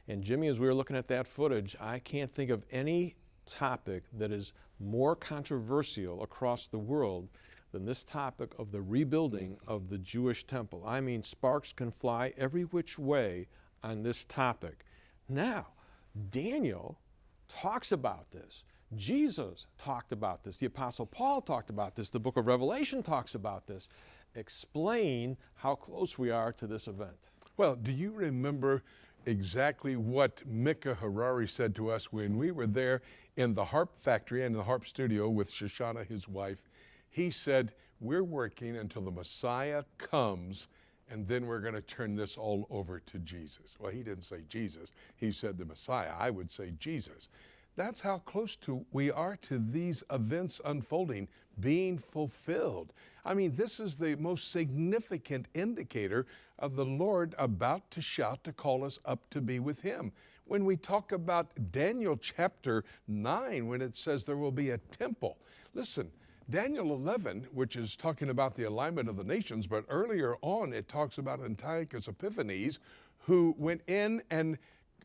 And Jimmy, as we were looking at that footage, I can't think of any topic that is more controversial across the world than this topic of the rebuilding of the Jewish temple. I mean, sparks can fly every which way on this topic. Now, Daniel talks about this. Jesus talked about this. The Apostle Paul talked about this. The book of Revelation talks about this. Explain how close we are to this event. Well, do you remember exactly what Micah Harari said to us when we were there in the harp factory and the harp studio with Shoshana, his wife? He said, we're working until the Messiah comes, and then we're going to turn this all over to Jesus. Well, he didn't say Jesus. He said the Messiah. I would say Jesus. That's how close we are to these events unfolding, being fulfilled. I mean, this is the most significant indicator of the Lord about to shout to call us up to be with Him. When we talk about Daniel chapter 9, when it says there will be a temple, listen, Daniel 11, which is talking about the alignment of the nations, but earlier on it talks about Antiochus Epiphanes, who went in and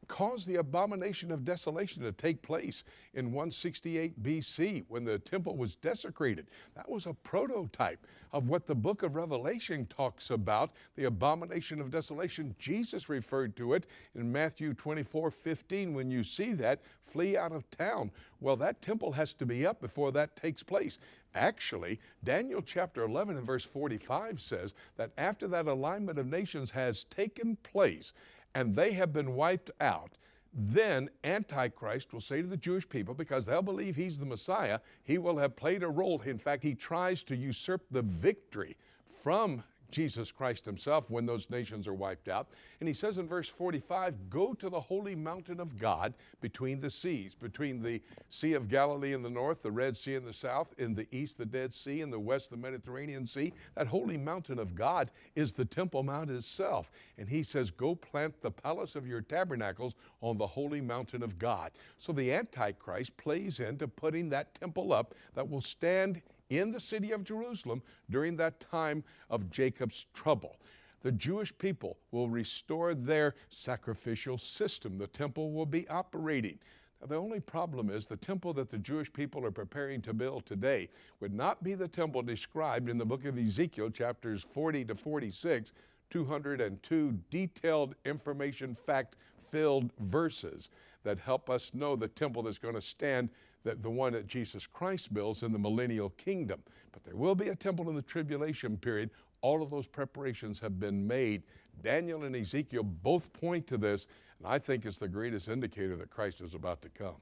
caused the abomination of desolation to take place in 168 BC when the temple was desecrated. That was a prototype of what the book of Revelation talks about, the abomination of desolation. Jesus referred to it in Matthew 24:15. When you see that, flee out of town. Well, that temple has to be up before that takes place. Actually, Daniel chapter 11 and verse 45 says that after that alignment of nations has taken place, and they have been wiped out, then Antichrist will say to the Jewish people, because they'll believe he's the Messiah, he will have played a role. In fact, he tries to usurp the victory from Jesus Christ himself when those nations are wiped out. And he says in verse 45, go to the holy mountain of God between the seas, between the Sea of Galilee in the north, the Red Sea in the south, in the east the Dead Sea, in the west the Mediterranean Sea. That holy mountain of God is the Temple Mount itself. And he says, go plant the palace of your tabernacles on the holy mountain of God. So the Antichrist plays into putting that temple up that will stand in the city of Jerusalem during that time of Jacob's trouble. The Jewish people will restore their sacrificial system. The temple will be operating. Now, the only problem is the temple that the Jewish people are preparing to build today would not be the temple described in the book of Ezekiel, chapters 40 to 46, 202 detailed information, fact-filled verses that help us know the temple that's going to stand, the one that Jesus Christ builds in the millennial kingdom. But there will be a temple in the tribulation period. All of those preparations have been made. Daniel and Ezekiel both point to this, and I think it's the greatest indicator that Christ is about to come.